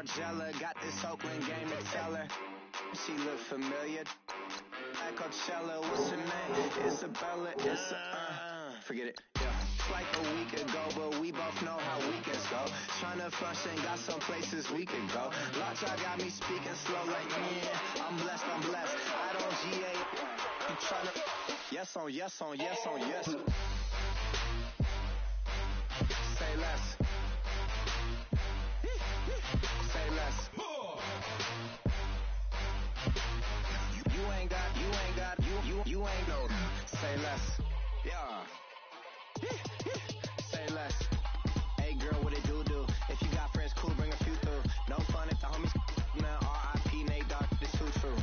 Margella got this Oakland game to tell her. She look familiar. At Coachella, what's her name? Isabella, forget it, yeah. Like a week ago, but we both know how weekends go. Tryna function, got some places we could go. Lots y'all got me speaking slow like, yeah, I'm blessed. I don't GA. You tryna, yes on yes. Say less. Say less. You ain't no. Say less. Yeah. Say less. Hey girl, what it do? If you got friends, cool, bring a few through. No fun if the homies, man. R.I.P. Nate Dogg, this too true.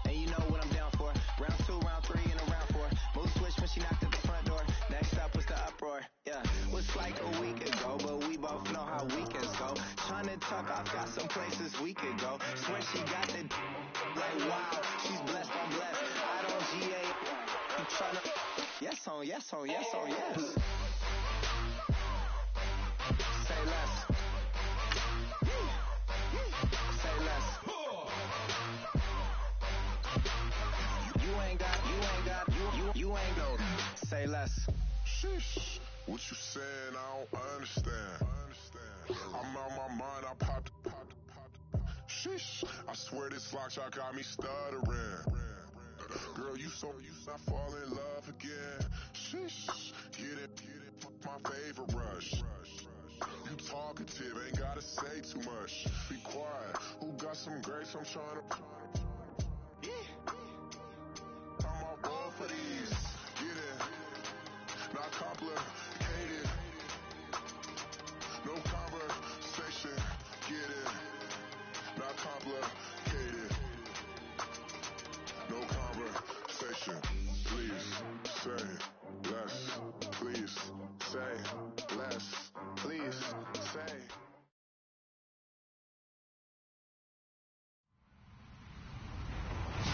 And you know what I'm down for. Round 2, round 3, and a round 4. Move switch when she knocked at the front door. Next up was the uproar. Yeah, was like a week ago, but we both know how weekends go. Tryna tuck off, got some places we could go. Swear she got the like wow, she's blessed, I'm blessed. I don't GA. You tryna yes on yes. Say less. Say less. You ain't go. Say less. Sheesh. What you saying? I don't understand. I'm out my mind. I popped. Sheesh. I swear this lock y'all got me stuttering. Girl, you I fall in love again. Sheesh. Get it. My favorite rush. You talkative, ain't gotta say too much. Be quiet. Who got some grapes? I'm trying to. I'm all ball for these. Get it. Not complicated. No conversation. Get it. Not complicated. No conversation. Please say less. Please say less. Please say.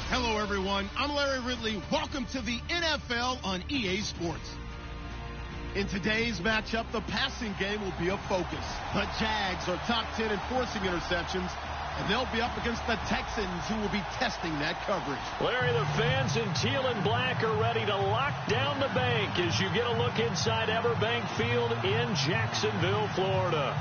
Hello, everyone. I'm Larry Ridley. Welcome to the NFL on EA Sports. In today's matchup, the passing game will be a focus. The Jags are top 10 in forcing interceptions, and they'll be up against the Texans, who will be testing that coverage. Larry, the fans in teal and black are ready to lock down the bank as you get a look inside Everbank Field in Jacksonville, Florida.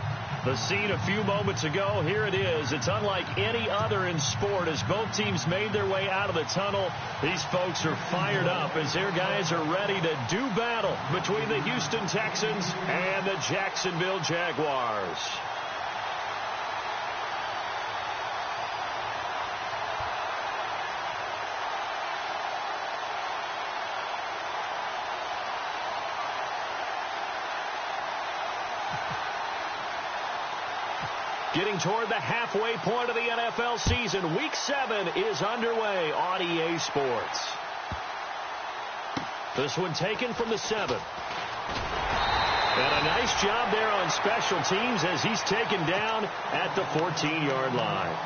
The scene a few moments ago, here it is. It's unlike any other in sport as both teams made their way out of the tunnel. These folks are fired up as their guys are ready to do battle between the Houston Texans and the Jacksonville Jaguars. Getting toward the halfway point of the NFL season, Week 7 is underway on EA Sports. This one taken from the 7. And a nice job there on special teams as he's taken down at the 14-yard line.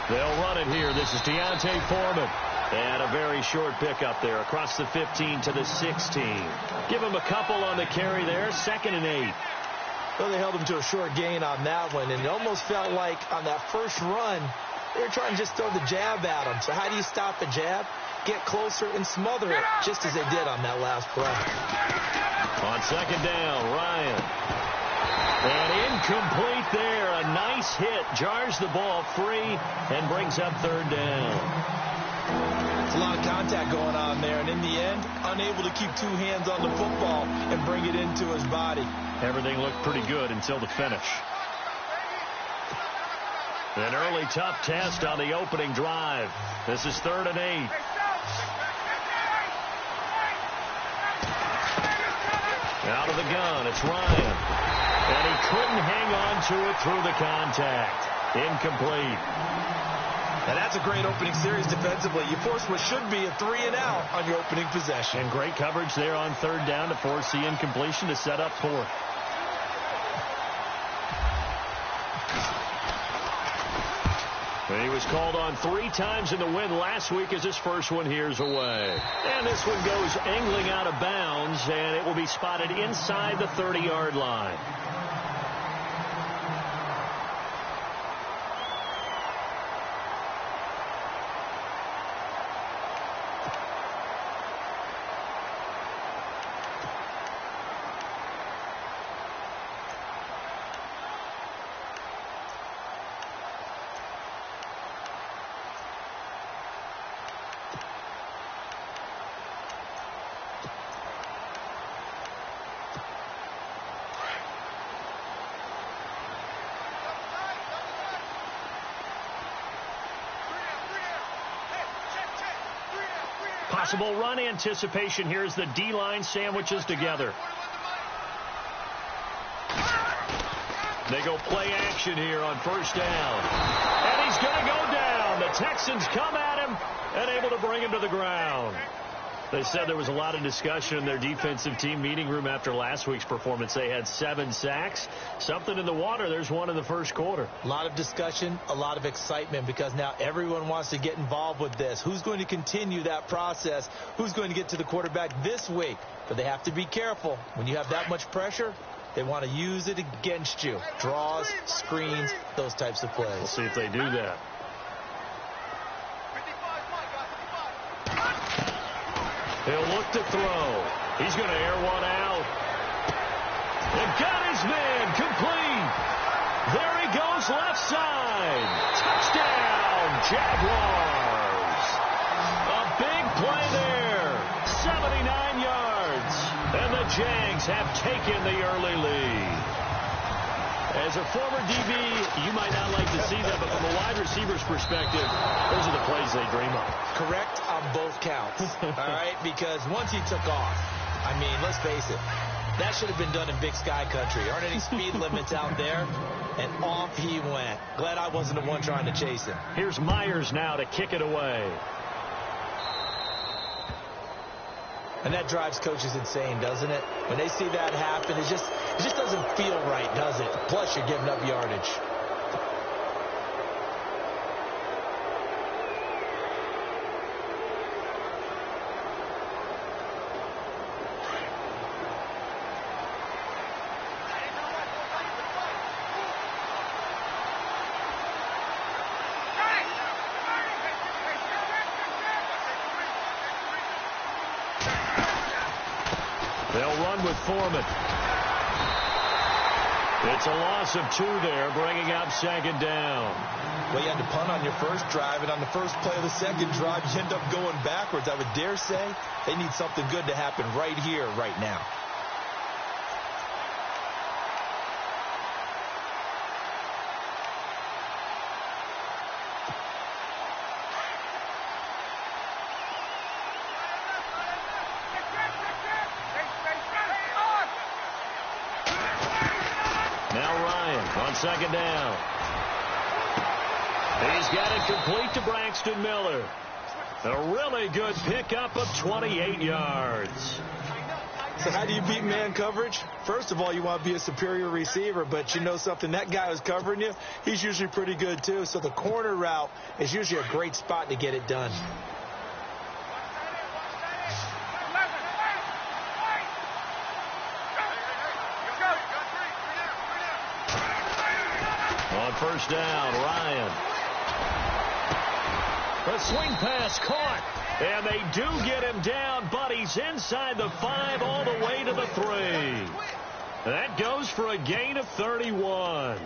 They'll run it here. This is Deontay Foreman. And a very short pickup there across the 15 to the 16. Give him a couple on the carry there. 2nd and 8. Well, they held him to a short gain on that one, and it almost felt like on that first run, they were trying to just throw the jab at him. So how do you stop a jab? Get closer and smother it, just as they did on that last play. On 2nd down, Ryan. And incomplete there. A nice hit. Jars the ball free and brings up 3rd down. It's a lot of contact going on there, and in the end, unable to keep 2 hands on the football and bring it into his body. Everything looked pretty good until the finish. An early tough test on the opening drive. This is 3rd and 8. Out of the gun, it's Ryan. And he couldn't hang on to it through the contact. Incomplete. And that's a great opening series defensively. You force what should be a 3-and-out on your opening possession. And great coverage there on third down to force the incompletion to set up fourth. He was called on 3 times in the win last week as his first one here's away. And this one goes angling out of bounds, and it will be spotted inside the 30-yard line. Possible run anticipation here as the D-line sandwiches together. They go play action here on first down. And he's going to go down. The Texans come at him and able to bring him to the ground. They said there was a lot of discussion in their defensive team meeting room after last week's performance. They had 7 sacks. Something in the water. There's one in the first quarter. A lot of discussion, a lot of excitement, because now everyone wants to get involved with this. Who's going to continue that process? Who's going to get to the quarterback this week? But they have to be careful. When you have that much pressure, they want to use it against you. Draws, screens, those types of plays. We'll see if they do that. He'll look to throw. He's going to air one out. And got his man complete. There he goes left side. Touchdown, Jaguars. A big play there. 79 yards. And the Jags have taken the early lead. As a former DB, you might not like to see that, but from a wide receiver's perspective, those are the plays they dream of. Correct on both counts, all right? Because once he took off, I mean, let's face it, that should have been done in Big Sky Country. Aren't any speed limits out there? And off he went. Glad I wasn't the one trying to chase him. Here's Myers now to kick it away. And that drives coaches insane, doesn't it? When they see that happen, it just doesn't feel right, does it? Plus, you're giving up yardage. They'll run with Foreman. It's a loss of 2 there, bringing up second down. Well, you had to punt on your first drive, and on the first play of the second drive, you end up going backwards. I would dare say they need something good to happen right here, right now. On second down. He's got it complete to Braxton Miller. A really good pickup of 28 yards. So how do you beat man coverage? First of all, you want to be a superior receiver, but you know something, that guy who's covering you, he's usually pretty good too. So the corner route is usually a great spot to get it done. On first down, Ryan. The swing pass caught. And they do get him down, but he's inside the 5 all the way to the 3. That goes for a gain of 31.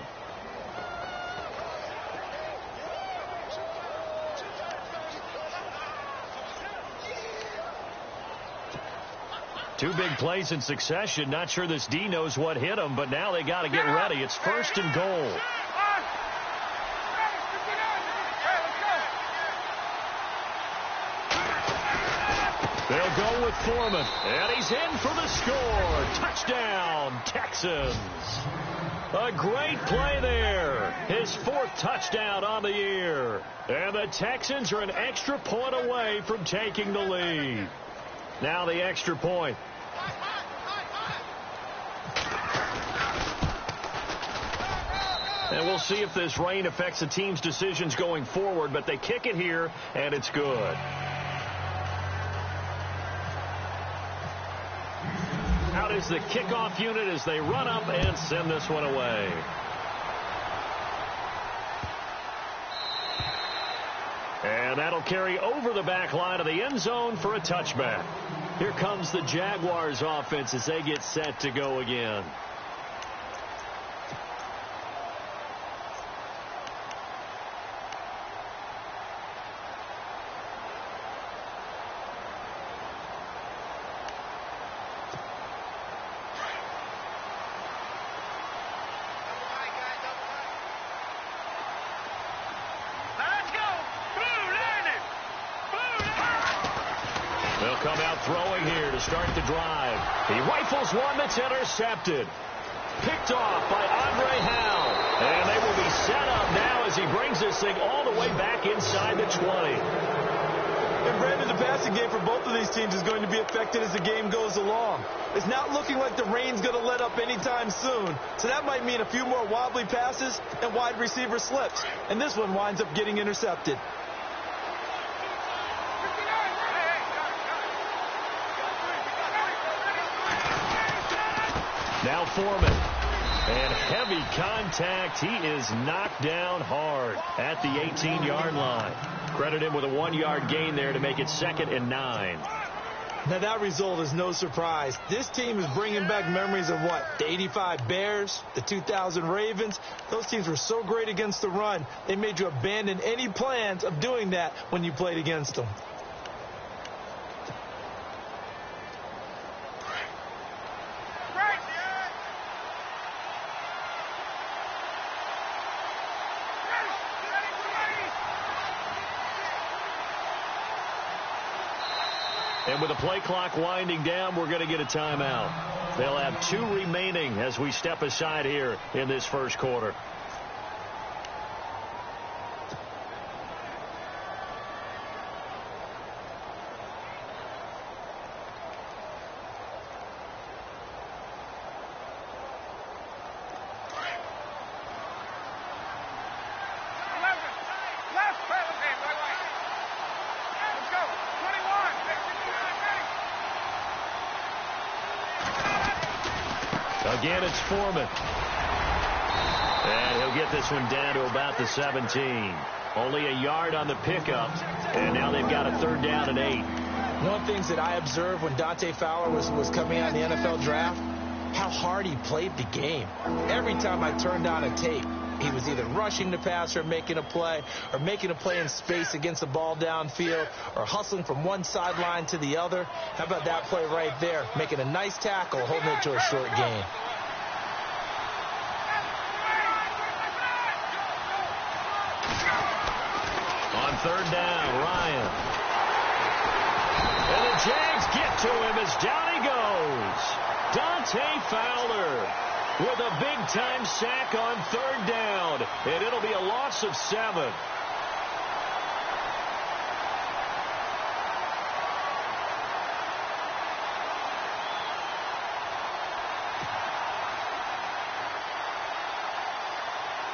Two big plays in succession. Not sure this D knows what hit him, but now they got to get ready. It's first and goal. They'll They'll go with Foreman. And he's in for the score. Touchdown, Texans. A great play there. His 4th touchdown on the year. And the Texans are an extra point away from taking the lead. Now the extra point. And we'll see if this rain affects the team's decisions going forward, but they kick it here, and it's good. Out is the kickoff unit as they run up and send this one away. And that'll carry over the back line of the end zone for a touchback. Here comes the Jaguars offense as they get set to go again. They'll come out throwing here to start the drive. He rifles one that's intercepted. Picked off by Andre Howell. And they will be set up now as he brings this thing all the way back inside the 20. And Brandon, the passing game for both of these teams is going to be affected as the game goes along. It's not looking like the rain's going to let up anytime soon. So that might mean a few more wobbly passes and wide receiver slips. And this one winds up getting intercepted. Now Foreman. And heavy contact. He is knocked down hard at the 18-yard line. Credit him with a 1-yard gain there to make it 2nd and 9. Now that result is no surprise. This team is bringing back memories of what? The 85 Bears, the 2000 Ravens. Those teams were so great against the run, they made you abandon any plans of doing that when you played against them. And with the play clock winding down, we're going to get a timeout. They'll have 2 remaining as we step aside here in this first quarter. Again, it's Foreman. And he'll get this one down to about the 17. Only a yard on the pickup. And now they've got a 3rd down and 8. One of the things that I observed when Dante Fowler was coming out in the NFL draft, how hard he played the game. Every time I turned on a tape, he was either rushing the passer and making a play, or making a play in space against the ball downfield, or hustling from one sideline to the other. How about that play right there? Making a nice tackle, holding it to a short gain. On 3rd down, Ryan. And the Jags get to him as down he goes. Dante Fowler with a big-time sack on 3rd down. And it'll be a loss of 7.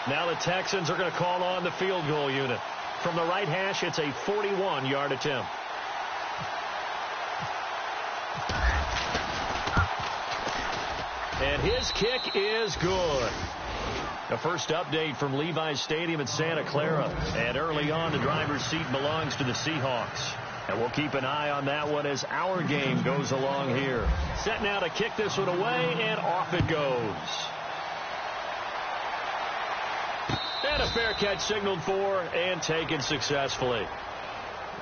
Now the Texans are going to call on the field goal unit. From the right hash, it's a 41-yard attempt. And his kick is good. The first update from Levi's Stadium in Santa Clara. And early on, the driver's seat belongs to the Seahawks. And we'll keep an eye on that one as our game goes along here. Set now to kick this one away, and off it goes. And a fair catch signaled for and taken successfully.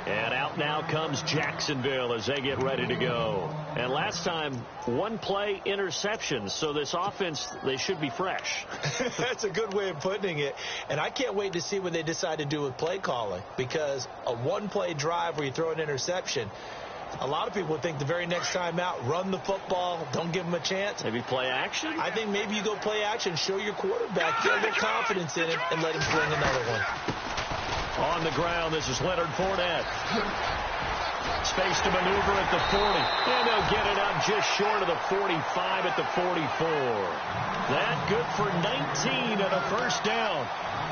And out now comes Jacksonville as they get ready to go. And last time, 1 play interception. So this offense, they should be fresh. That's a good way of putting it. And I can't wait to see what they decide to do with play calling. Because a 1-play drive where you throw an interception, A lot of people think the very next time out, run the football, don't give him a chance. Maybe play action? I think maybe you go play action, show your quarterback, get a little confidence in him, and let him fling another one. On the ground, this is Leonard Fournette. Space to maneuver at the 40. And they'll get it out just short of the 45 at the 44. That good for 19 and a first down.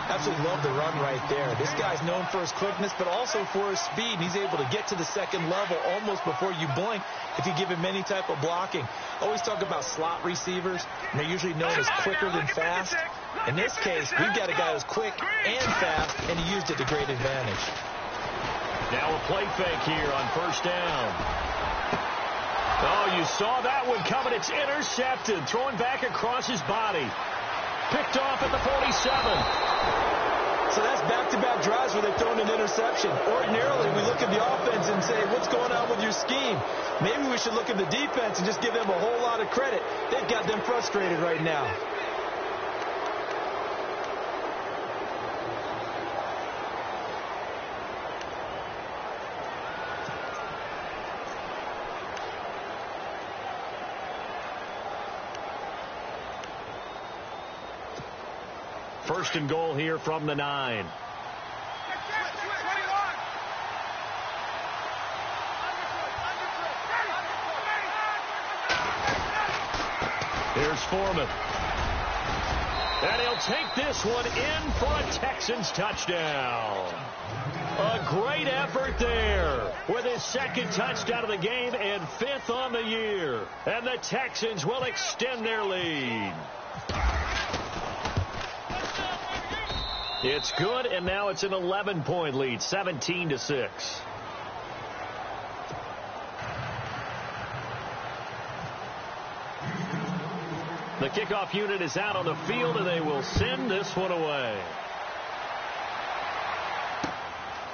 Absolutely love the run right there. This guy's known for his quickness, but also for his speed. He's able to get to the second level almost before you blink if you give him any type of blocking. Always talk about slot receivers, and they're usually known as quicker than fast. In this case, we've got a guy who's quick and fast, and he used it to great advantage. Now a play fake here on first down. Oh, you saw that one coming. It's intercepted. Throwing back across his body. Picked off at the 47. So that's back-to-back drives where they've thrown an interception. Ordinarily, we look at the offense and say, what's going on with your scheme? Maybe we should look at the defense and just give them a whole lot of credit. They've got them frustrated right now. First and goal here from the 9. Here's Foreman. And he'll take this one in for a Texans touchdown. A great effort there with his second touchdown of the game and 5th on the year. And the Texans will extend their lead. It's good, and now it's an 11-point lead, 17-6. The kickoff unit is out on the field, and they will send this one away.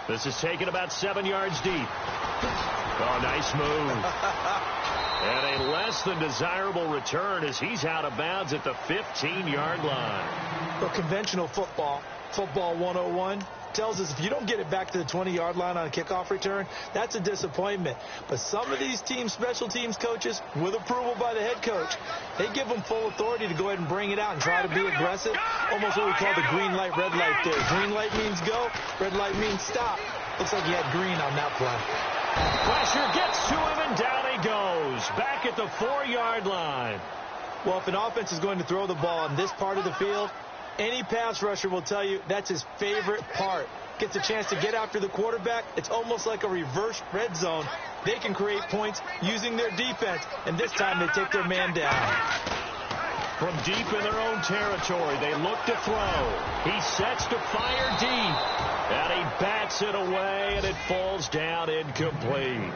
This is taken about 7 yards deep. Oh, nice move. And a less than desirable return as he's out of bounds at the 15-yard line. Well, conventional football 101 tells us if you don't get it back to the 20-yard line on a kickoff return, that's a disappointment. But some of these teams, special teams coaches, with approval by the head coach, they give them full authority to go ahead and bring it out and try to be aggressive. Almost what we call the green light, red light there. Green light means go, red light means stop. Looks like he had green on that play. Pressure gets to him, and down he goes. Back at the 4-yard line. Well, if an offense is going to throw the ball on this part of the field, any pass rusher will tell you that's his favorite part. Gets a chance to get after the quarterback. It's almost like a reverse red zone. They can create points using their defense, and this time they take their man down. From deep in their own territory, they look to throw. He sets to fire deep, and he bats it away, and it falls down incomplete.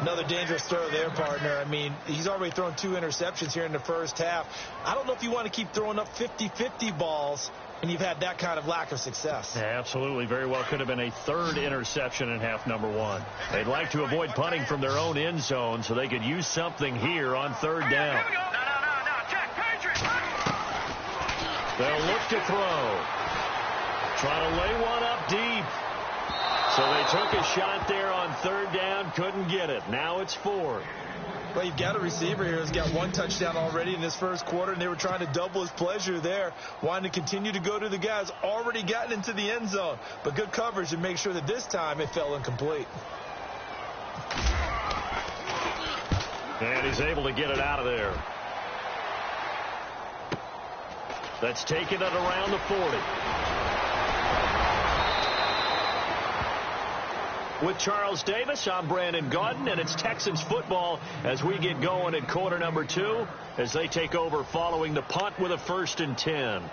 Another dangerous throw there, partner. I mean, he's already thrown 2 interceptions here in the first half. I don't know if you want to keep throwing up 50-50 balls, and you've had that kind of lack of success. Yeah, absolutely. Very well could have been a 3rd interception in half number 1. They'd like to avoid punting from their own end zone so they could use something here on 3rd down. They'll look to throw. Trying to lay one up deep. So they took a shot there on 3rd down, couldn't get it. Now it's 4th. Well, you've got a receiver here who's got 1 touchdown already in this first quarter, and they were trying to double his pleasure there, wanting to continue to go to the guys already gotten into the end zone. But good coverage to make sure that this time it fell incomplete. And he's able to get it out of there. That's taken it around the 40. With Charles Davis, I'm Brandon Gaudin, and it's Texans football as we get going at quarter number 2 as they take over following the punt with a 1st and 10.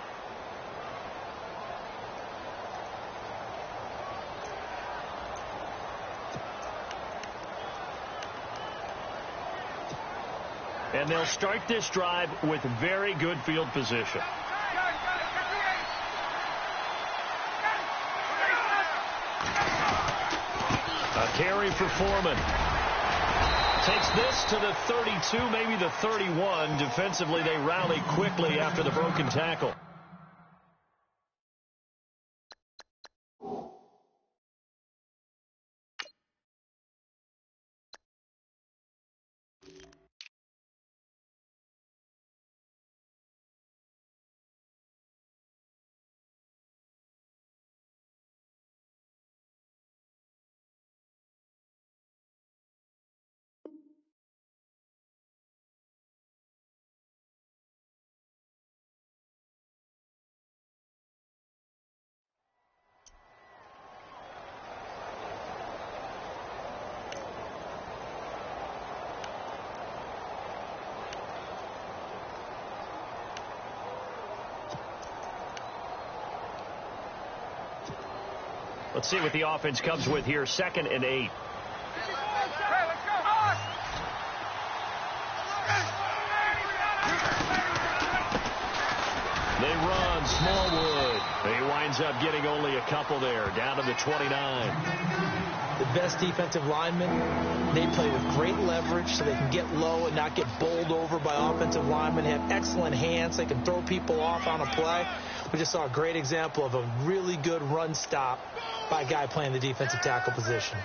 And they'll start this drive with very good field position. A carry for Foreman. Takes this to the 32, maybe the 31. Defensively, they rally quickly after the broken tackle. Let's see what the offense comes with here. 2nd and 8. They run. Smallwood. He winds up getting only a couple there, down to the 29. The best defensive linemen, they play with great leverage so they can get low and not get bowled over by offensive linemen. They have excellent hands. They can throw people off on a play. We just saw a great example of a really good run stop by a guy playing the defensive tackle position.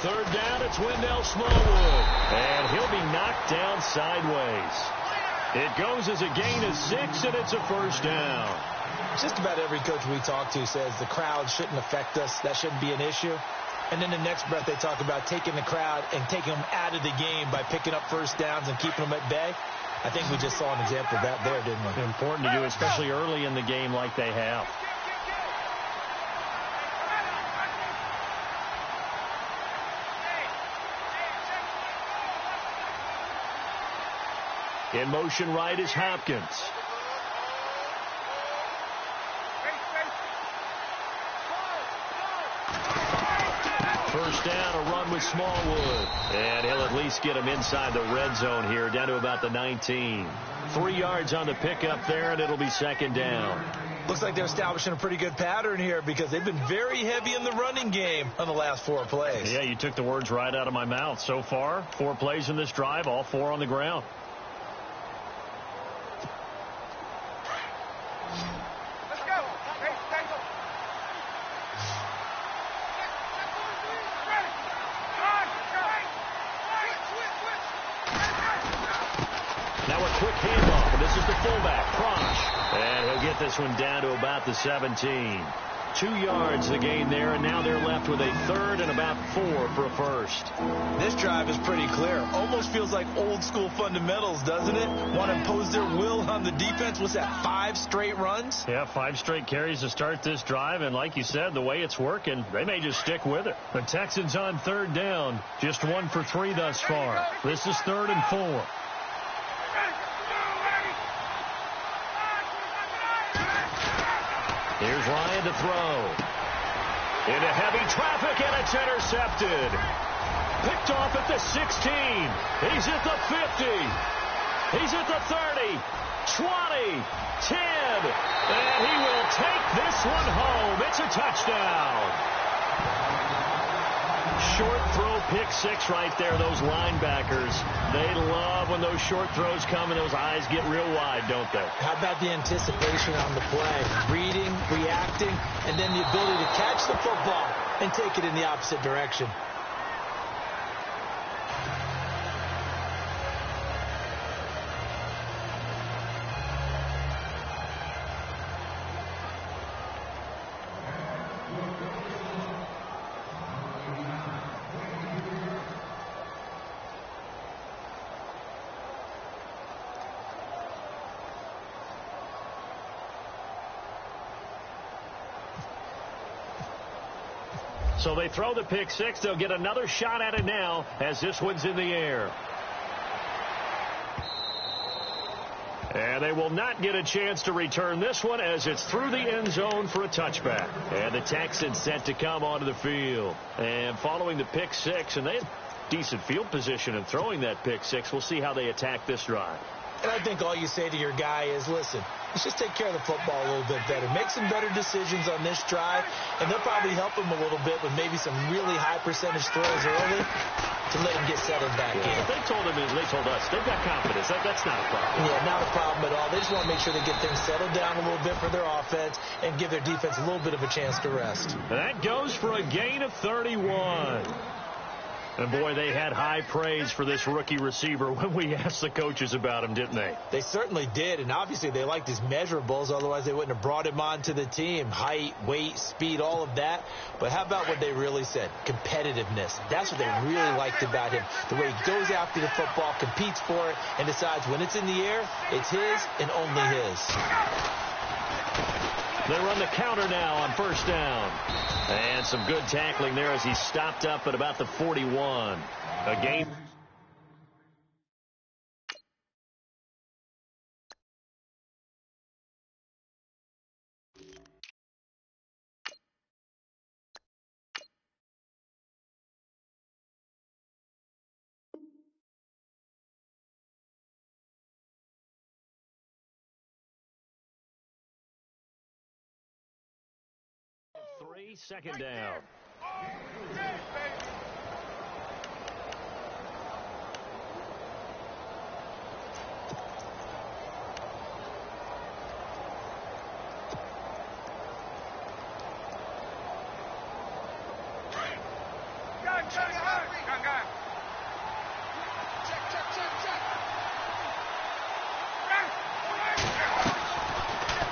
Third down, it's Wendell Smallwood. And he'll be knocked down sideways. It goes as a gain of 6, and it's a first down. Just about every coach we talk to says the crowd shouldn't affect us. That shouldn't be an issue. And then the next breath they talk about taking the crowd and taking them out of the game by picking up first downs and keeping them at bay. I think we just saw an example of that there, didn't we? Important to do, especially early in the game like they have. In motion right is Hopkins. First down, a run with Smallwood. And he'll at least get him inside the red zone here, down to about the 19. 3 yards on the pickup there, and it'll be 2nd down. Looks like they're establishing a pretty good pattern here because they've been very heavy in the running game on the last 4 plays. Yeah, you took the words right out of my mouth. So far, 4 plays in this drive, all 4 on the ground. Quick handoff, and this is the fullback, Prosh. And he'll get this one down to about the 17. 2 yards the gain there, and now they're left with a 3rd and about 4 for a first. This drive is pretty clear. Almost feels like old school fundamentals, doesn't it? Want to impose their will on the defense. What's that, 5 straight runs? Yeah, 5 straight carries to start this drive, and like you said, the way it's working, they may just stick with it. The Texans on 3rd down, just 1 for 3 thus far. This is 3rd and 4. Here's Ryan to throw. Into heavy traffic, and it's intercepted. Picked off at the 16. He's at the 50. He's at the 30. 20. 10. And he will take this one home. It's a touchdown. Short throw, pick 6 right there. Those linebackers, they love when those short throws come and those eyes get real wide, don't they? How about the anticipation on the play? Reading, reacting, and then the ability to catch the football and take it in the opposite direction. So they throw the pick 6. They'll get another shot at it now as this one's in the air. And they will not get a chance to return this one as it's through the end zone for a touchback. And the Texans set to come onto the field. And following the pick 6, and they had decent field position in throwing that pick 6. We'll see how they attack this drive. And I think all you say to your guy is, listen, let's just take care of the football a little bit better. Make some better decisions on this drive, and they'll probably help him a little bit with maybe some really high percentage throws early to let him get settled back in. What they told him is they told us they've got confidence. That's not a problem. Yeah, not a problem at all. They just want to make sure they get things settled down a little bit for their offense and give their defense a little bit of a chance to rest. That goes for a gain of 31. And, boy, they had high praise for this rookie receiver when we asked the coaches about him, didn't they? They certainly did, and obviously they liked his measurables. Otherwise, they wouldn't have brought him onto the team. Height, weight, speed, all of that. But how about what they really said? Competitiveness. That's what they really liked about him. The way he goes after the football, competes for it, and decides when it's in the air, it's his and only his. They run the counter now on first down. And some good tackling there as he stopped up at about the 41. A game. Second down.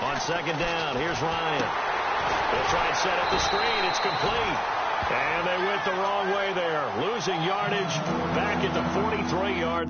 On second down, here's Ryan. They'll try and set up the screen. It's complete. And they went the wrong way there. Losing yardage back at the 43-yard.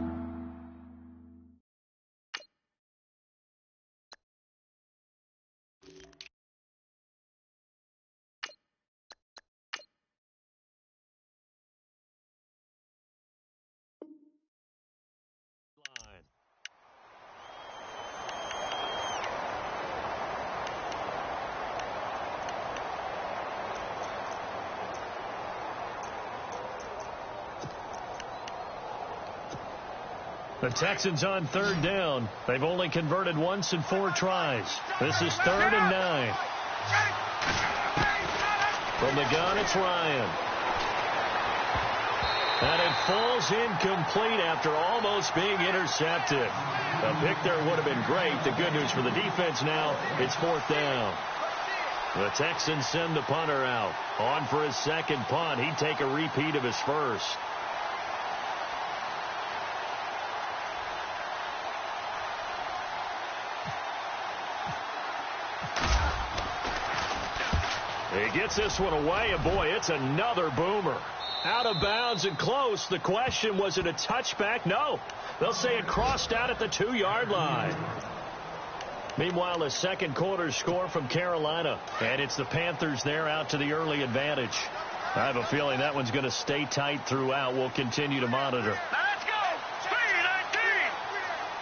The Texans on third down. They've only converted once in 4 tries. This is 3rd and 9. From the gun, it's Ryan. And it falls incomplete after almost being intercepted. A pick there would have been great. The good news for the defense now, it's 4th down. The Texans send the punter out. On for his second punt. He'd take a repeat of his first. He gets this one away, and boy, it's another boomer. Out of bounds and close. The question, was it a touchback? No. They'll say it crossed out at the 2-yard line. Meanwhile, a second quarter score from Carolina, and it's the Panthers there out to the early advantage. I have a feeling that one's going to stay tight throughout. We'll continue to monitor. Let's go! Speed 19!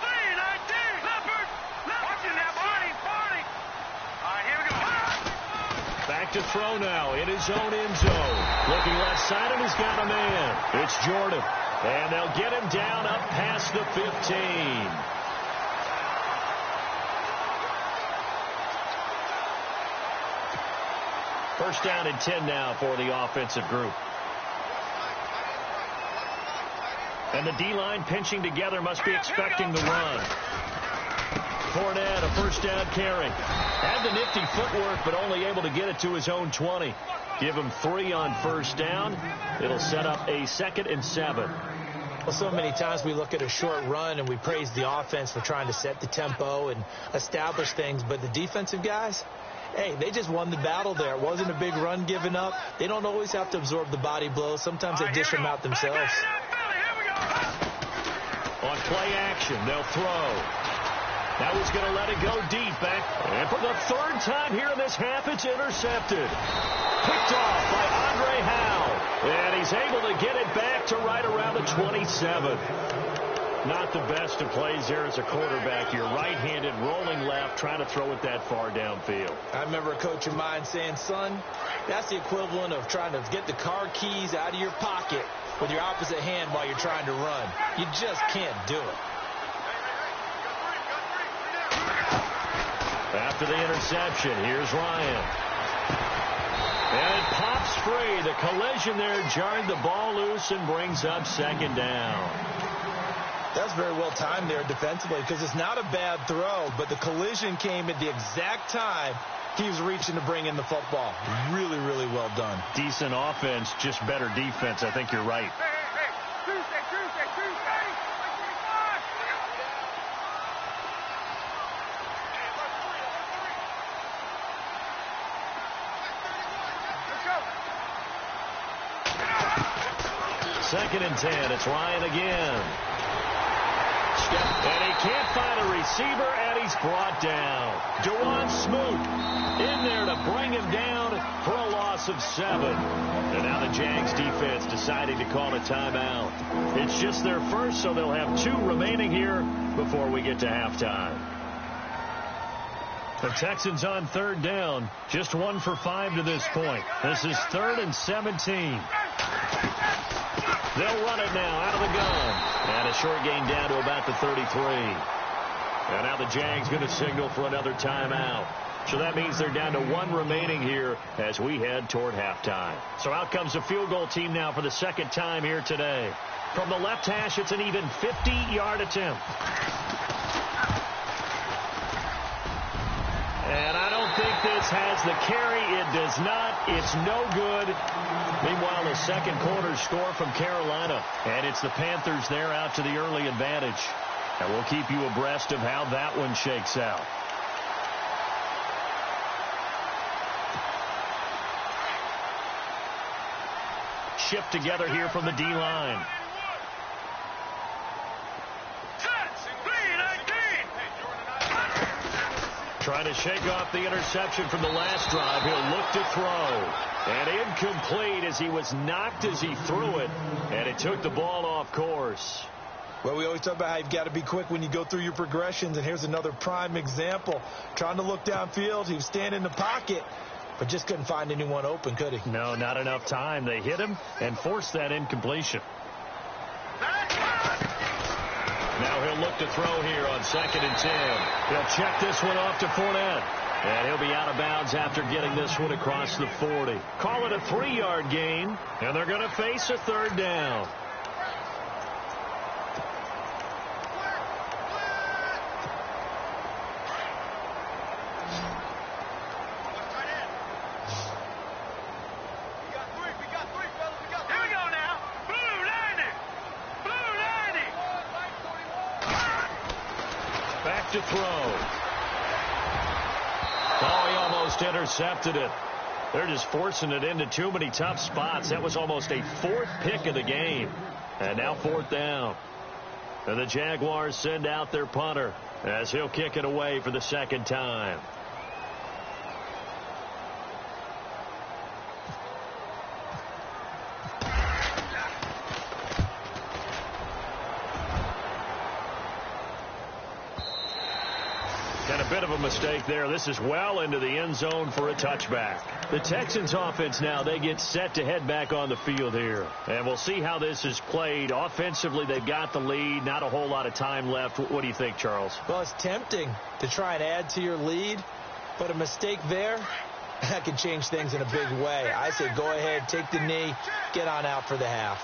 Speed 19! Leopard! Watching that party! All right, here we go. Back to throw now in his own end zone. Looking left side, and he's got a man. It's Jordan. And they'll get him down up past the 15. First down and 10 now for the offensive group. And the D-line pinching together, must be expecting the run. Fournette, a first down carry. Had the nifty footwork, but only able to get it to his own 20. Give him 3 on first down. It'll set up a 2nd and 7. Well, so many times we look at a short run and we praise the offense for trying to set the tempo and establish things, but the defensive guys, hey, they just won the battle there. It wasn't a big run given up. They don't always have to absorb the body blows. Sometimes they dish them out themselves. On play action, they'll throw. Now he's going to let it go deep back. And for the 3rd time here in this half, it's intercepted. Picked off by Andre Howe. And he's able to get it back to right around the 27. Not the best of plays there as a quarterback. You're right-handed, rolling left, trying to throw it that far downfield. I remember a coach of mine saying, son, that's the equivalent of trying to get the car keys out of your pocket with your opposite hand while you're trying to run. You just can't do it. After the interception, here's Ryan. And it pops free. The collision there jarred the ball loose and brings up 2nd down. That's very well timed there defensively because it's not a bad throw, but the collision came at the exact time he was reaching to bring in the football. Really, really well done. Decent offense, just better defense. I think you're right. Second and 10. It's Ryan again. And he can't find a receiver, and he's brought down. Dewan Smoot in there to bring him down for a loss of 7. And now the Jags defense deciding to call a timeout. It's just their first, so they'll have 2 remaining here before we get to halftime. The Texans on 3rd down. Just 1 for 5 to this point. This is 3rd and 17. They'll run it now out of the gun. And a short gain down to about the 33. And now the Jags going to signal for another timeout. So that means they're down to 1 remaining here as we head toward halftime. So out comes the field goal team now for the 2nd time here today. From the left hash, it's an even 50-yard attempt. And I don't think this has the carry. It does not. It's no good. Meanwhile, the second quarter score from Carolina. And it's the Panthers there out to the early advantage. And we'll keep you abreast of how that one shakes out. Shift together here from the D-line. Trying to shake off the interception from the last drive. He'll look to throw. And incomplete as he was knocked as he threw it. And it took the ball off course. Well, we always talk about how you've got to be quick when you go through your progressions. And here's another prime example. Trying to look downfield. He was standing in the pocket, but just couldn't find anyone open, could he? No, not enough time. They hit him and forced that incompletion. Now he'll look to throw here on 2nd and 10. He'll check this one off to Fournette. And he'll be out of bounds after getting this one across the 40. Call it a 3-yard gain, and they're going to face a 3rd down. To throw. Oh, he almost intercepted it. They're just forcing it into too many tough spots. That was almost a 4th pick of the game. And now 4th down. And the Jaguars send out their punter as he'll kick it away for the 2nd time. And a bit of a mistake there. This is well into the end zone for a touchback. The Texans offense now, they get set to head back on the field here. And we'll see how this is played. Offensively, they've got the lead. Not a whole lot of time left. What do you think, Charles? Well, it's tempting to try and add to your lead, but a mistake there, that can change things in a big way. I say go ahead, take the knee, get on out for the half.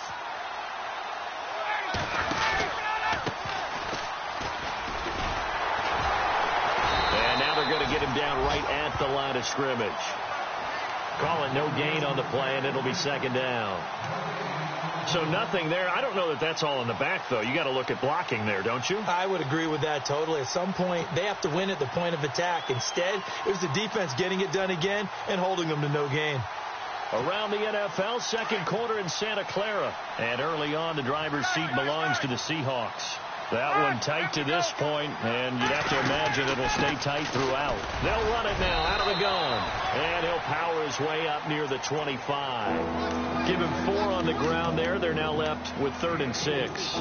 Going to get him down right at the line of scrimmage. Call it no gain on the play, and it'll be 2nd down. So nothing there. I don't know that that's all in the back, though. You got to look at blocking there, don't you? I would agree with that totally. At some point, they have to win at the point of attack. Instead, it was the defense getting it done again and holding them to no gain. Around the NFL, 2nd quarter in Santa Clara. And early on, the driver's seat belongs to the Seahawks. That one tight to this point, and you'd have to imagine it'll stay tight throughout. They'll run it now out of the gun, and he'll power his way up near the 25. Give him 4 on the ground there. They're now left with 3rd and 6.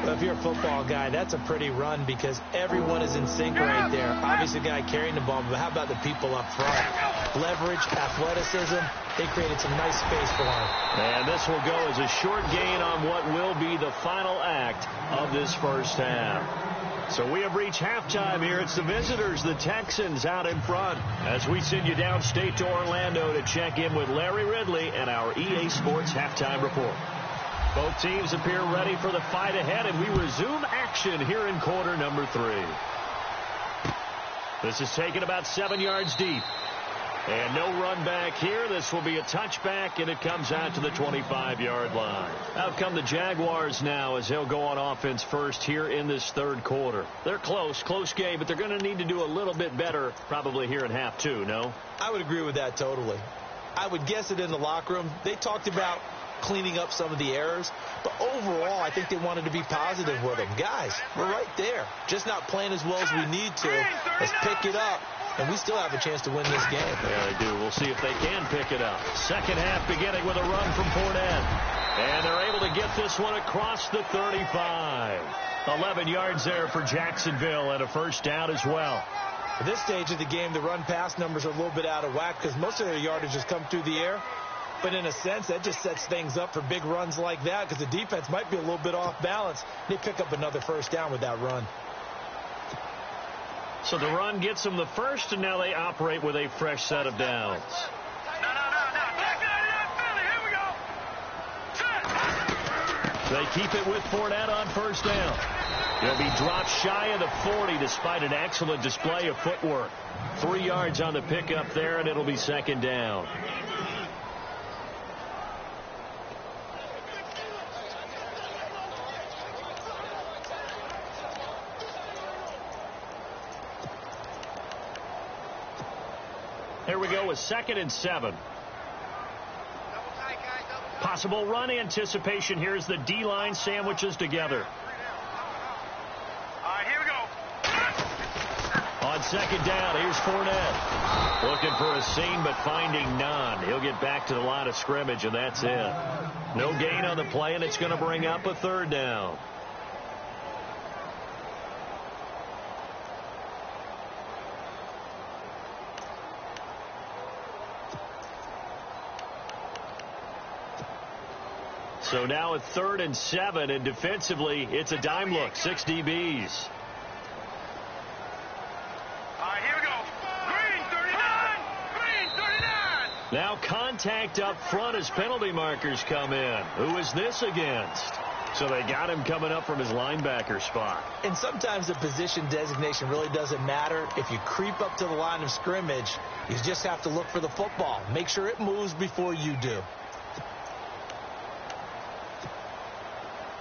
Well, if you're a football guy, that's a pretty run because everyone is in sync right there. Obviously, the guy carrying the ball, but how about the people up front? Leverage, athleticism, they created some nice space for him. And this will go as a short gain on what will be the final act of this first half. So we have reached halftime here. It's the visitors, the Texans, out in front as we send you downstate to Orlando to check in with Larry Ridley and our EA Sports Halftime Report. Both teams appear ready for the fight ahead, and we resume action here in quarter number 3. This is taken about 7 yards deep. And no run back here. This will be a touchback, and it comes out to the 25-yard line. Out come the Jaguars now as they'll go on offense first here in this 3rd quarter. They're close game, but they're going to need to do a little bit better probably here in half 2, no? I would agree with that totally. I would guess it in the locker room. They talked about cleaning up some of the errors. But overall, I think they wanted to be positive with them. Guys, we're right there. Just not playing as well as we need to. Let's pick it up, and we still have a chance to win this game. Yeah, they do. We'll see if they can pick it up. Second half beginning with a run from Fournette. And they're able to get this one across the 35. 11 yards there for Jacksonville and a first down as well. At this stage of the game, the run-pass numbers are a little bit out of whack because most of their yardage has come through the air. But in a sense, that just sets things up for big runs like that because the defense might be a little bit off balance. They pick up another first down with that run. So the run gets them the first, and now they operate with a fresh set of downs. They keep it with Fournette on first down. He'll be dropped shy of the 40 despite an excellent display of footwork. 3 yards on the pickup there, and it'll be second down. Here we go with 2nd and 7. Possible run anticipation here as the D-line sandwiches together. All right, here we go. On second down, here's Fournette. Looking for a seam, but finding none. He'll get back to the line of scrimmage, and that's it. No gain on the play, and it's going to bring up a third down. So now at 3rd and 7, and defensively, it's a dime look. 6 DBs. All right, here we go. Green 39. Green 39. Now contact up front as penalty markers come in. Who is this against? So they got him coming up from his linebacker spot. And sometimes the position designation really doesn't matter. If you creep up to the line of scrimmage, you just have to look for the football. Make sure it moves before you do.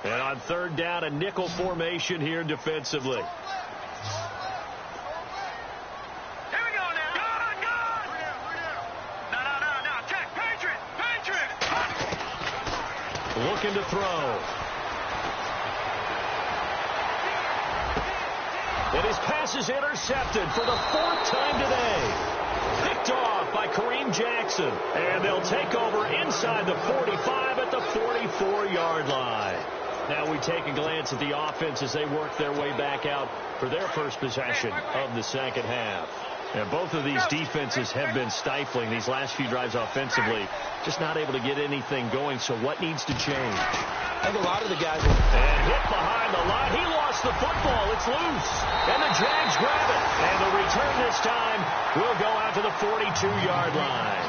And on 3rd down, a nickel formation here defensively. Here we go now. Gun. No. Check. Patriot. Looking to throw. And his pass is intercepted for the 4th time today. Picked off by Kareem Jackson. And they'll take over inside the 45 at the 44-yard line. Now we take a glance at the offense as they work their way back out for their first possession of the second half. And both of these defenses have been stifling these last few drives offensively. Just not able to get anything going. So what needs to change? I think a lot of the guys And hit behind the line. He lost the football. It's loose. And the Jags grab it. And the return this time will go out to the 42-yard line.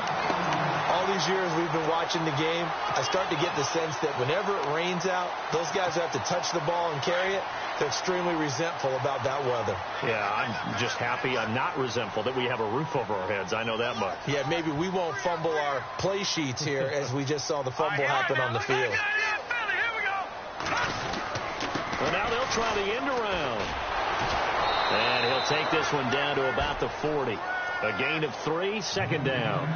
all these years we've been watching the game, I start to get the sense that whenever it rains out, those guys who have to touch the ball and carry it, they're extremely resentful about that weather. Yeah, I'm just happy I'm not resentful that we have a roof over our heads. I know that much. Yeah, maybe we won't fumble our play sheets here as we just saw the fumble happen on the field. Well, now they'll try the end around. And he'll take this one down to about the 40. A gain of 3, second down.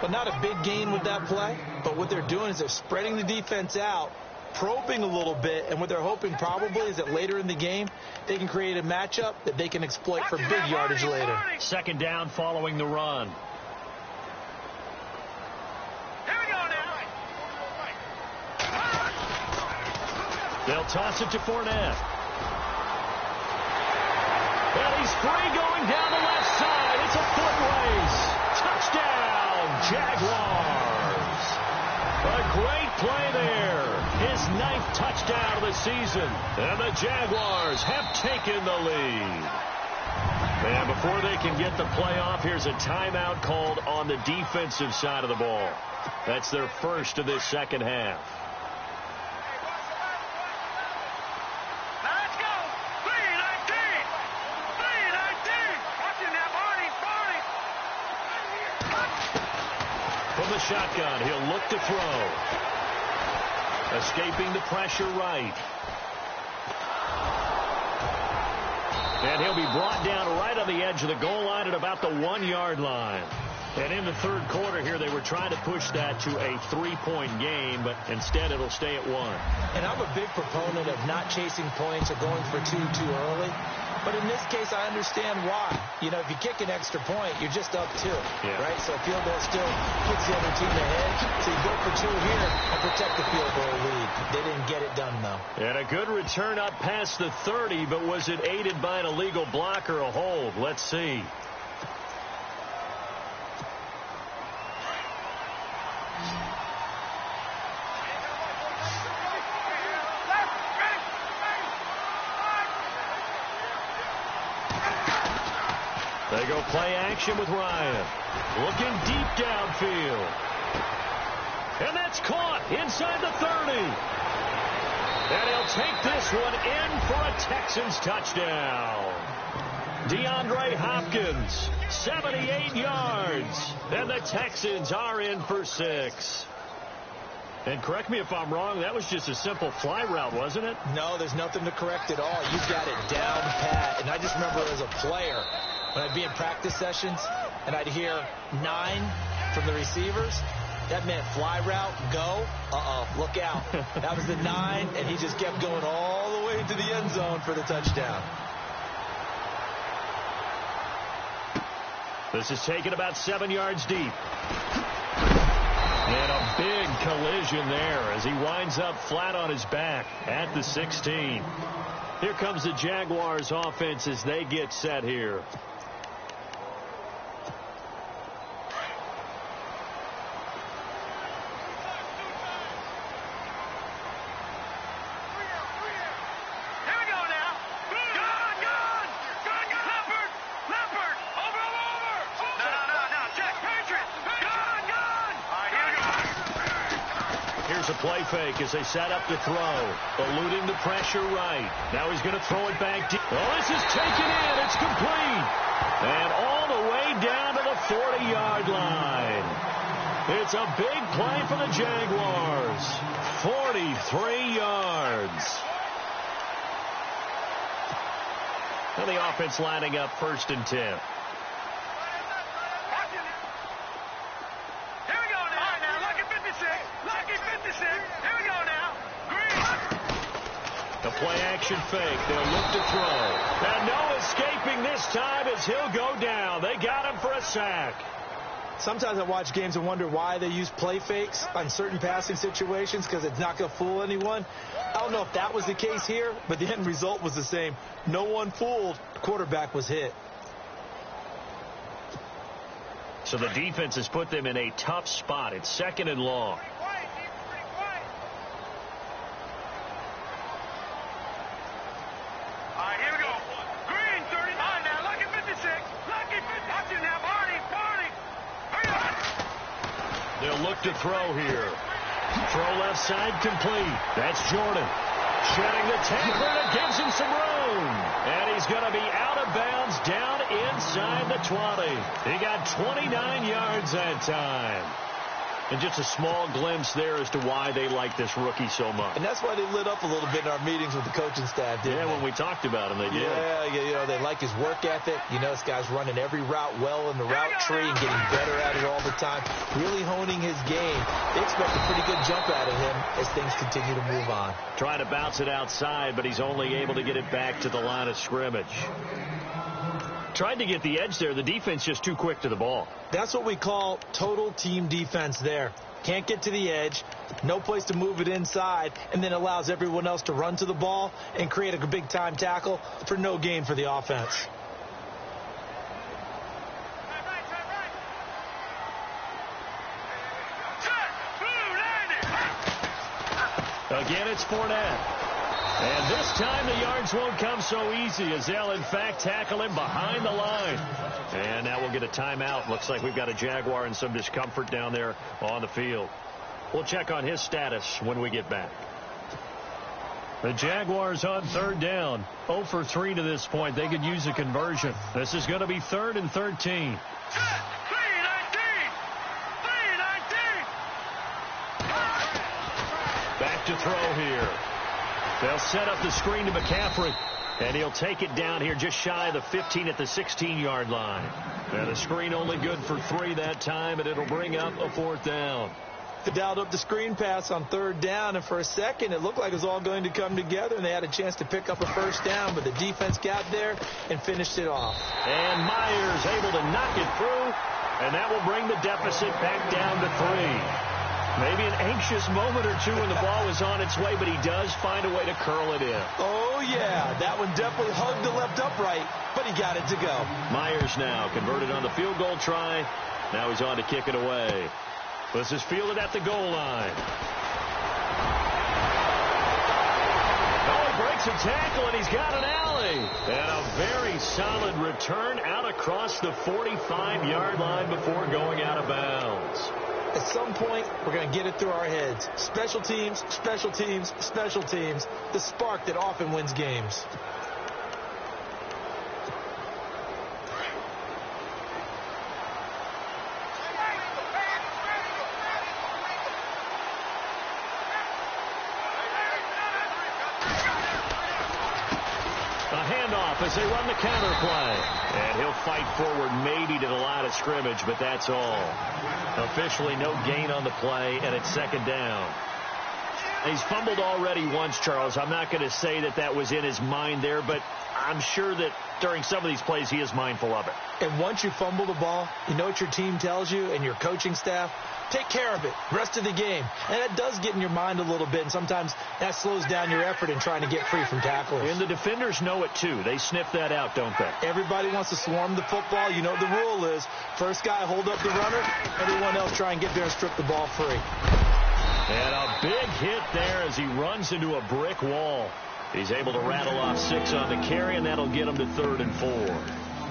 But not a big gain with that play. But what they're doing is they're spreading the defense out, probing a little bit, and what they're hoping probably is that later in the game, they can create a matchup that they can exploit for big yardage later. Second down following the run. They'll toss it to Fournette. And he's free going down the left side. It's a foot race. Touchdown, Jaguars. A great play there. His 9th touchdown of the season. And the Jaguars have taken the lead. And before they can get the play off, here's a timeout called on the defensive side of the ball. That's their first of this second half. From the shotgun, he'll look to throw. Escaping the pressure right. And he'll be brought down right on the edge of the goal line at about the 1-yard line. And in the third quarter here, they were trying to push that to a 3-point game, but instead it'll stay at 1. And I'm a big proponent of not chasing points or going for two too early. But in this case, I understand why. You know, if you kick an extra point, you're just up 2, right? So field goal still puts the other team ahead. So you go for 2 here and protect the field goal lead. They didn't get it done, though. And a good return up past the 30, but was it aided by an illegal block or a hold? Let's see. They go play action with Ryan. Looking deep downfield. And that's caught inside the 30. And he'll take this one in for a Texans touchdown. DeAndre Hopkins, 78 yards. And the Texans are in for 6. And correct me if I'm wrong, that was just a simple fly route, wasn't it? No, there's nothing to correct at all. You got it down pat. And I just remember as a player, when I'd be in practice sessions and I'd hear 9 from the receivers, that meant fly route, go, look out. That was the 9, and he just kept going all the way to the end zone for the touchdown. This is taken about 7 yards deep. And a big collision there as he winds up flat on his back at the 16. Here comes the Jaguars offense as they get set here. Play fake as they set up to throw. Eluding the pressure right. Now he's going to throw it back deep. Oh, this is taken in. It's complete. And all the way down to the 40-yard line. It's a big play for the Jaguars. 43 yards. And the offense lining up 1st and 10. The play-action fake. They'll look to throw. And no escaping this time as he'll go down. They got him for a sack. Sometimes I watch games and wonder why they use play fakes on certain passing situations because it's not going to fool anyone. I don't know if that was the case here, but the end result was the same. No one fooled. The quarterback was hit. So the defense has put them in a tough spot. It's 2nd and long. They'll look to throw here. Throw left side complete. That's Jordan. Shedding the tackle, and it gives him some room. And he's going to be out of bounds down inside the 20. He got 29 yards that time. And just a small glimpse there as to why they like this rookie so much. And that's why they lit up a little bit in our meetings with the coaching staff, didn't they? When we talked about him, they did. Yeah, you know, they like his work ethic. You know, this guy's running every route well in the route tree and getting better at it all the time, really honing his game. They expect a pretty good jump out of him as things continue to move on. Trying to bounce it outside, but he's only able to get it back to the line of scrimmage. Tried to get the edge there. The defense just too quick to the ball. That's what we call total team defense there. Can't get to the edge, no place to move it inside, and then allows everyone else to run to the ball and create a big-time tackle for no gain for the offense. Again, it's Fournette. And this time the yards won't come so easy as they'll, in fact, tackle him behind the line. And now we'll get a timeout. Looks like we've got a Jaguar in some discomfort down there on the field. We'll check on his status when we get back. The Jaguars on 3rd down. 0 for 3 to this point. They could use a conversion. This is going to be 3rd and 13. Back to throw here. They'll set up the screen to McCaffrey. And he'll take it down here just shy of the 15 at the 16-yard line. And the screen only good for 3 that time, and it'll bring up a 4th down. They dialed up the screen pass on 3rd down, and for a second it looked like it was all going to come together, and they had a chance to pick up a 1st down, but the defense got there and finished it off. And Myers able to knock it through, and that will bring the deficit back down to 3. Maybe an anxious moment or two when the ball was on its way, but he does find a way to curl it in. Oh, yeah. That one definitely hugged the left upright, but he got it to go. Myers now converted on the field goal try. Now he's on to kick it away. This is fielded at the goal line. Oh, he breaks a tackle, and he's got an alley. And a very solid return out across the 45-yard line before going out of bounds. At some point, we're going to get it through our heads. Special teams, special teams, special teams. The spark that often wins games. As they run the counter play. And he'll fight forward maybe to the line of scrimmage, but that's all. Officially no gain on the play, and it's 2nd down. He's fumbled already once, Charles. I'm not going to say that that was in his mind there, but I'm sure that during some of these plays he is mindful of it. And once you fumble the ball, you know what your team tells you and your coaching staff? Take care of it. Rest of the game. And that does get in your mind a little bit, and sometimes that slows down your effort in trying to get free from tacklers. And the defenders know it, too. They sniff that out, don't they? Everybody wants to swarm the football. You know what the rule is. First guy, hold up the runner. Everyone else try and get there and strip the ball free. And a big hit there as he runs into a brick wall. He's able to rattle off 6 on the carry, and that'll get him to 3rd and 4.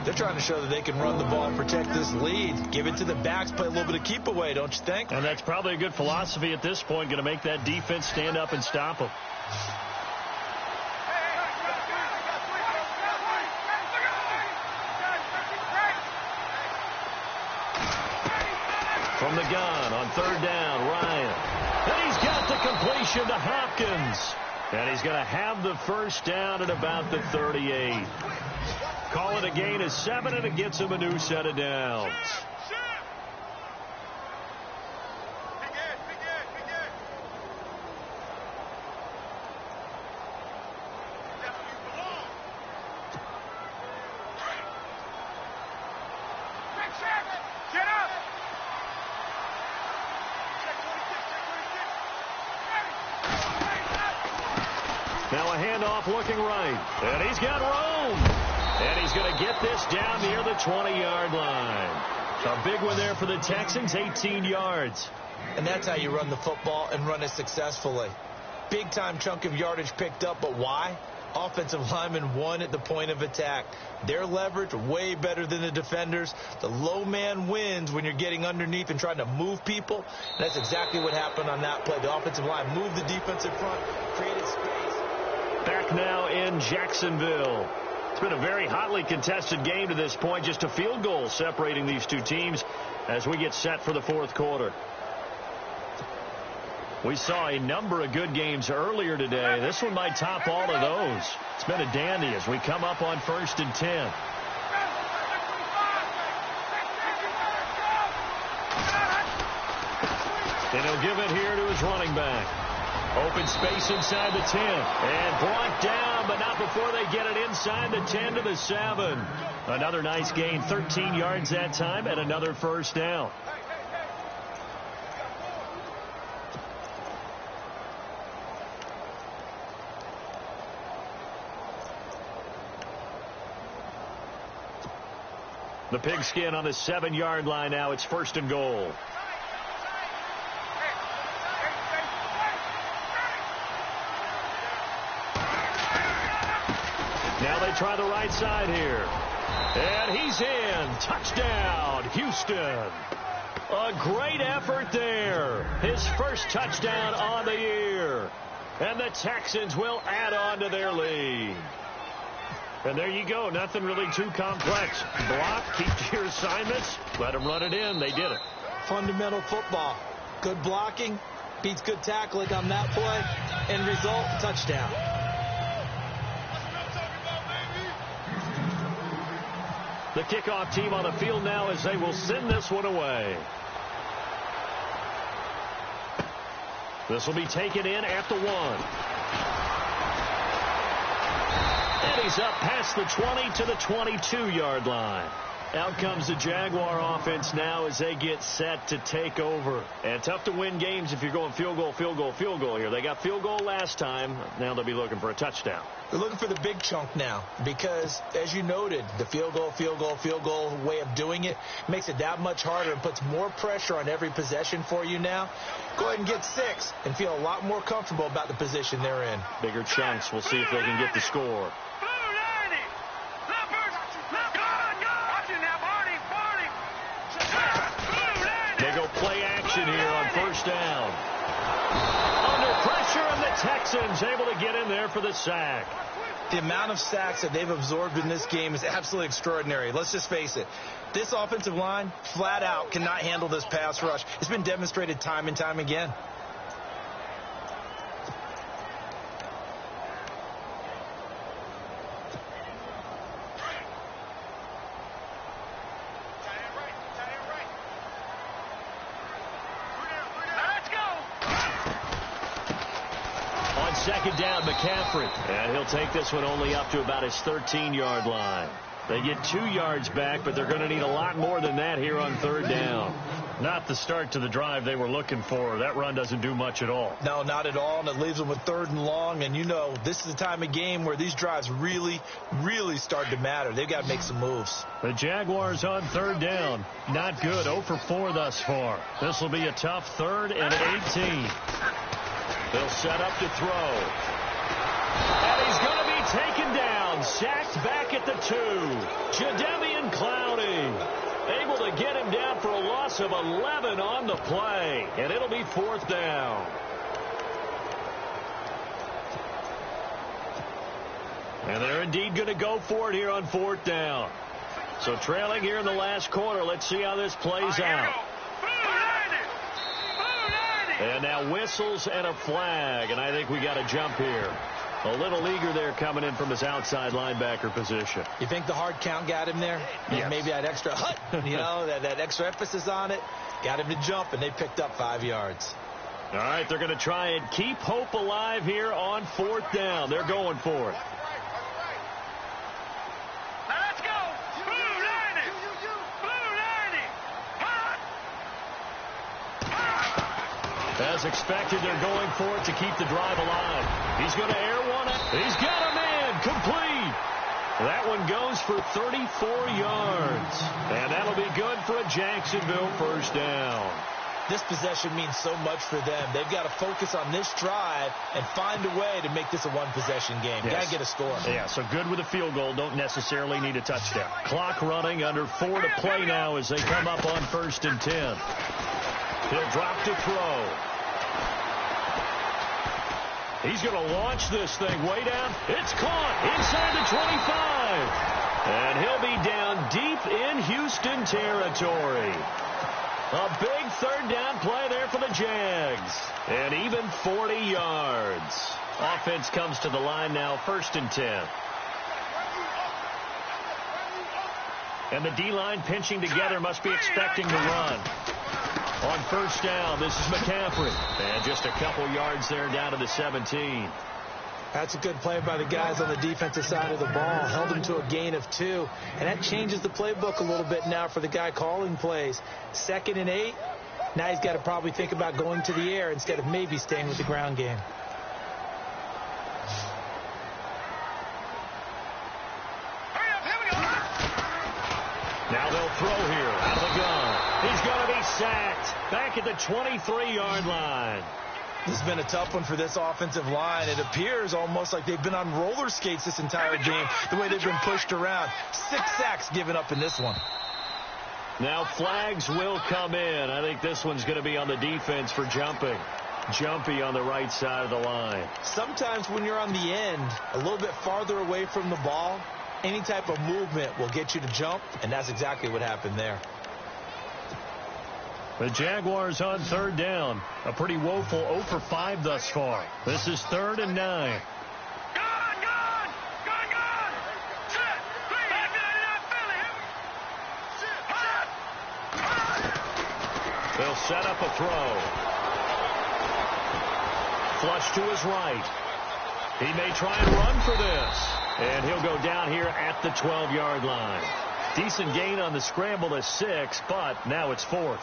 They're trying to show that they can run the ball and protect this lead. Give it to the backs, play a little bit of keep away, don't you think? And that's probably a good philosophy at this point, going to make that defense stand up and stop them. From the gun on 3rd down, Ryan. And he's got the completion to Hopkins. And he's going to have the 1st down at about the 38. Call it a gain of 7, and it gets him a new set of downs. Now a handoff looking right. And he's got room. And he's going to get this down near the 20-yard line. A big one there for the Texans, 18 yards. And that's how you run the football and run it successfully. Big-time chunk of yardage picked up, but why? Offensive linemen won at the point of attack. Their leverage way better than the defenders. The low man wins when you're getting underneath and trying to move people. And that's exactly what happened on that play. The offensive line moved the defense in front, created space. Back now in Jacksonville. It's been a very hotly contested game to this point. Just a field goal separating these two teams as we get set for the 4th quarter. We saw a number of good games earlier today. This one might top all of those. It's been a dandy as we come up on 1st and 10. And he'll give it here to his running back. Open space inside the 10. And brought down, but not before they get it inside the 10 to the 7. Another nice gain, 13 yards that time, and another 1st down. The pigskin on the 7-yard line now. It's 1st and goal. Now they try the right side here. And he's in. Touchdown, Houston. A great effort there. His first touchdown on the year. And the Texans will add on to their lead. And there you go. Nothing really too complex. Block, keep to your assignments, let them run it in. They did it. Fundamental football. Good blocking beats good tackling on that play. End result, touchdown. The kickoff team on the field now as they will send this one away. This will be taken in at the 1. And he's up past the 20 to the 22-yard line. Out comes the Jaguar offense now as they get set to take over. And tough to win games if you're going field goal, field goal, field goal here. They got field goal last time. Now they'll be looking for a touchdown. They're looking for the big chunk now because, as you noted, the field goal way of doing it makes it that much harder and puts more pressure on every possession for you now. Go ahead and get 6 and feel a lot more comfortable about the position they're in. Bigger chunks. We'll see if they can get the score. They go play action here on first down. Under pressure, and the Texans able to get in there for the sack. The amount of sacks that they've absorbed in this game is absolutely extraordinary. Let's just face it. This offensive line, flat out, cannot handle this pass rush. It's been demonstrated time and time again. Second down, McCaffrey. And he'll take this one only up to about his 13-yard line. They get 2 yards back, but they're going to need a lot more than that here on third down. Not the start to the drive they were looking for. That run doesn't do much at all. No, not at all, and it leaves them with 3rd and long. And, you know, this is the time of game where these drives really, really start to matter. They've got to make some moves. The Jaguars on third down. Not good. 0 for 4 thus far. This will be a tough 3rd and 18. They'll set up to throw. And he's going to be taken down. Sacked back at the 2. Jadeveon Clowney able to get him down for a loss of 11 on the play. And it'll be 4th down. And they're indeed going to go for it here on 4th down. So trailing here in the last quarter. Let's see how this plays out. And now whistles and a flag, and I think we got a jump here. A little eager there coming in from his outside linebacker position. You think the hard count got him there? Yes. Maybe that extra that extra emphasis on it got him to jump, and they picked up 5 yards. All right, they're going to try and keep hope alive here on 4th down. They're going for it. As expected, they're going for it to keep the drive alive. He's going to air one. He's got a man complete. That one goes for 34 yards. And that'll be good for a Jacksonville first down. This possession means so much for them. They've got to focus on this drive and find a way to make this a one-possession game. Yes. Got to get a score. Yeah, so good with a field goal. Don't necessarily need a touchdown. Clock running, under 4 to play now as they come up on 1st and 10. He'll drop to throw. He's going to launch this thing way down. It's caught inside the 25. And he'll be down deep in Houston territory. A big 3rd down play there for the Jags. And even 40 yards. Offense comes to the line now, 1st and 10. And the D-line pinching together, must be expecting to run. On 1st down, this is McCaffrey. And just a couple yards there down to the 17. That's a good play by the guys on the defensive side of the ball. Held them to a gain of 2. And that changes the playbook a little bit now for the guy calling plays. 2nd and 8. Now he's got to probably think about going to the air instead of maybe staying with the ground game. Now they'll throw here out of the gun. He's going to be sacked back at the 23-yard line. This has been a tough one for this offensive line. It appears almost like they've been on roller skates this entire game, the way they've been pushed around. 6 sacks given up in this one. Now flags will come in. I think this one's going to be on the defense for jumping. Jumpy on the right side of the line. Sometimes when you're on the end, a little bit farther away from the ball, any type of movement will get you to jump, and that's exactly what happened there. The Jaguars on 3rd down. A pretty woeful 0 for 5 thus far. This is 3rd and 9. They'll set up a throw. Flush to his right. He may try and run for this. And he'll go down here at the 12-yard line. Decent gain on the scramble to 6, but now it's 4th.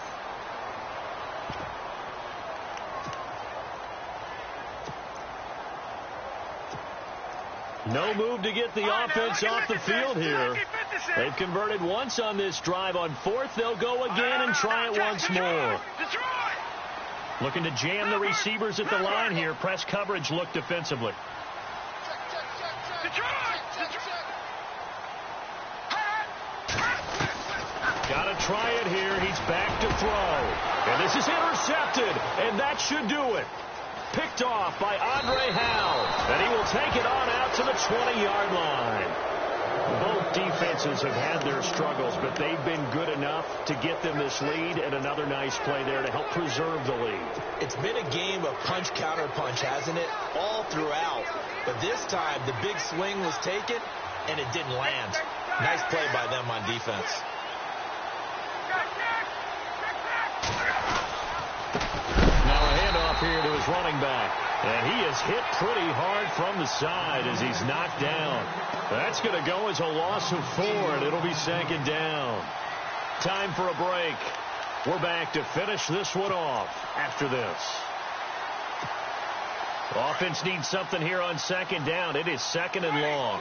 No move to get the offense off the field here. They've converted once on this drive. On 4th, they'll go again and try it once more. Looking to jam the receivers at the line here. Press coverage look defensively. Got to try it here. He's back to throw. And this is intercepted. And that should do it. Picked off by Andre Howe. And he will take it on out to the 20-yard line. Both defenses have had their struggles, but they've been good enough to get them this lead, and another nice play there to help preserve the lead. It's been a game of punch-counter-punch, hasn't it? All throughout. But this time, the big swing was taken, and it didn't land. Nice play by them on defense. Now a handoff here to his running back. And he is hit pretty hard from the side as he's knocked down. That's going to go as a loss of 4, and it'll be 2nd down. Time for a break. We're back to finish this one off after this. Offense needs something here on 2nd down. It is 2nd and long.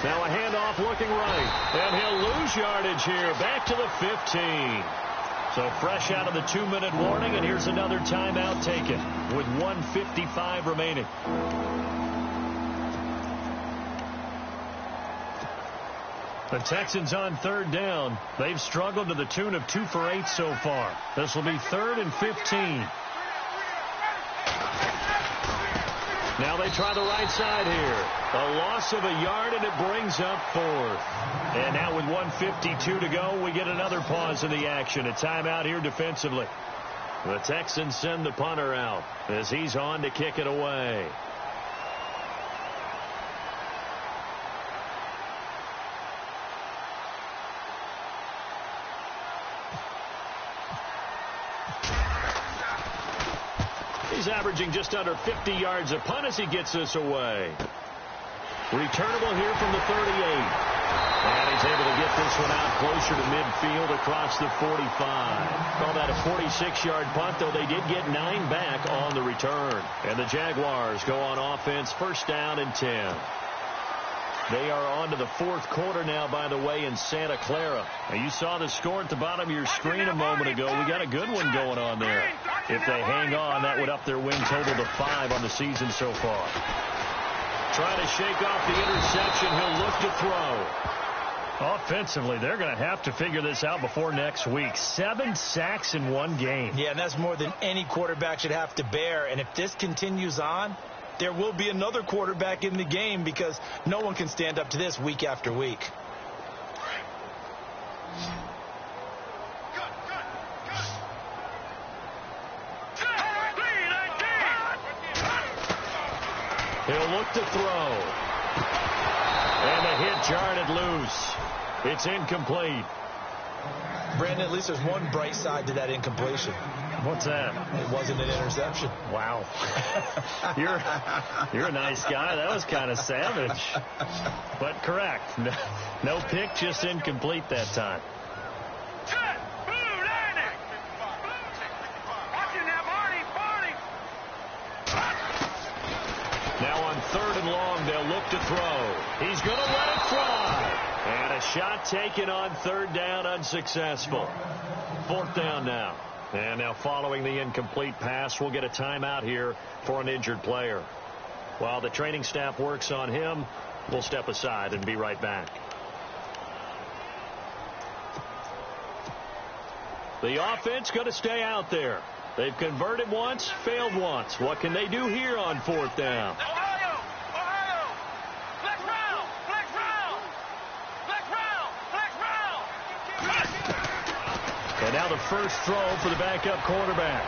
Now a handoff looking right. And he'll lose yardage here. Back to the 15. So fresh out of the 2-minute warning, and here's another timeout taken with 1:55 remaining. The Texans on 3rd down. They've struggled to the tune of 2 for 8 so far. This will be 3rd and 15. Now they try the right side here. A loss of a yard, and it brings up 4th. And now with 1:52 to go, we get another pause in the action. A timeout here defensively. The Texans send the punter out as he's on to kick it away. He's averaging just under 50 yards a punt as he gets this away. Returnable here from the 38. And he's able to get this one out closer to midfield across the 45. Call that a 46-yard punt, though they did get 9 back on the return. And the Jaguars go on offense, 1st down and 10. They are on to the 4th quarter now, by the way, in Santa Clara. And you saw the score at the bottom of your screen a moment ago. We got a good one going on there. If they hang on, that would up their win total to 5 on the season so far. Trying to shake off the interception. He'll look to throw. Offensively, they're going to have to figure this out before next week. 7 sacks in 1 game. Yeah, and that's more than any quarterback should have to bear. And if this continues on, there will be another quarterback in the game because no one can stand up to this week after week. He'll look to throw. And the hit jarred it loose. It's incomplete. Brandon, at least there's one bright side to that incompletion. What's that? It wasn't an interception. Wow. You're a nice guy. That was kind of savage. But correct. No pick, just incomplete that time. Now on 3rd and long, they'll look to throw. He's going to let it fly. And a shot taken on 3rd down, unsuccessful. 4th down now. And now following the incomplete pass, we'll get a timeout here for an injured player. While the training staff works on him, we'll step aside and be right back. The offense going to stay out there. They've converted once, failed once. What can they do here on 4th down? And now the first throw for the backup quarterback.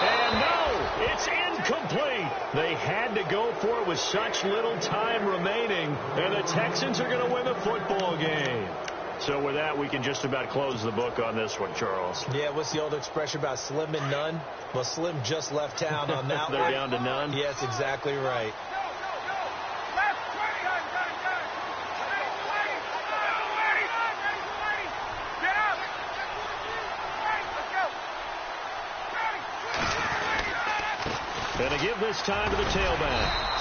And no, it's incomplete. They had to go for it with such little time remaining, and the Texans are going to win the football game. So with that, we can just about close the book on this one, Charles. Yeah, what's the old expression about slim and none? Well, Slim just left town on that They're one. down to none? Yes, exactly right. And to give this time to the tailback.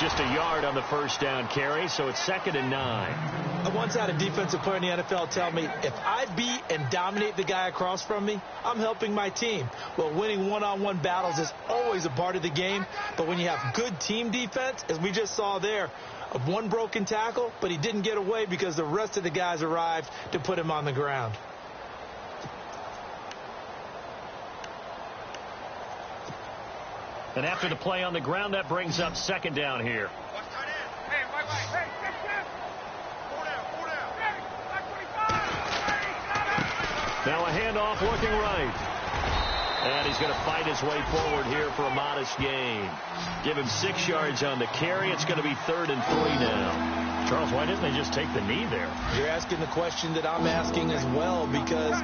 Just a yard on the first down carry, so it's 2nd and 9. I once had a defensive player in the NFL tell me, if I beat and dominate the guy across from me, I'm helping my team. Well, winning one-on-one battles is always a part of the game, but when you have good team defense, as we just saw there, of one broken tackle, but he didn't get away because the rest of the guys arrived to put him on the ground. And after the play on the ground, that brings up 2nd down here. Now a handoff looking right. And he's going to fight his way forward here for a modest gain. Give him 6 yards on the carry. It's going to be 3rd and 3 now. Charles, why didn't they just take the knee there? You're asking the question that I'm asking as well, because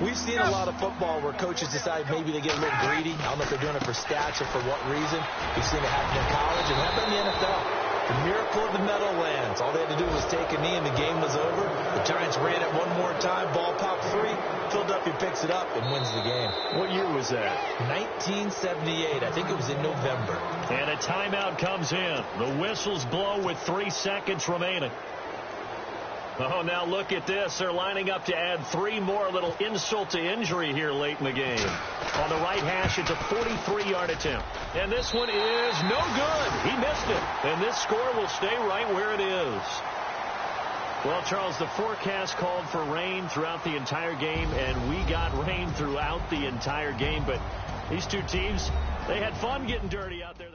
we've seen a lot of football where coaches decide maybe they get a little greedy. I don't know if they're doing it for stats or for what reason. We've seen it happen in college and happen in the NFL. The miracle of the Meadowlands. All they had to do was take a knee and the game was over. The Giants ran it one more time. Ball popped 3. Philadelphia picks it up and wins the game. What year was that? 1978. I think it was in November. And a timeout comes in. The whistles blow with 3 seconds remaining. Oh, now look at this. They're lining up to add 3 more, a little insult to injury here late in the game. On the right hash, it's a 43-yard attempt. And this one is no good. He missed it. And this score will stay right where it is. Well, Charles, the forecast called for rain throughout the entire game, and we got rain throughout the entire game. But these two teams, they had fun getting dirty out there.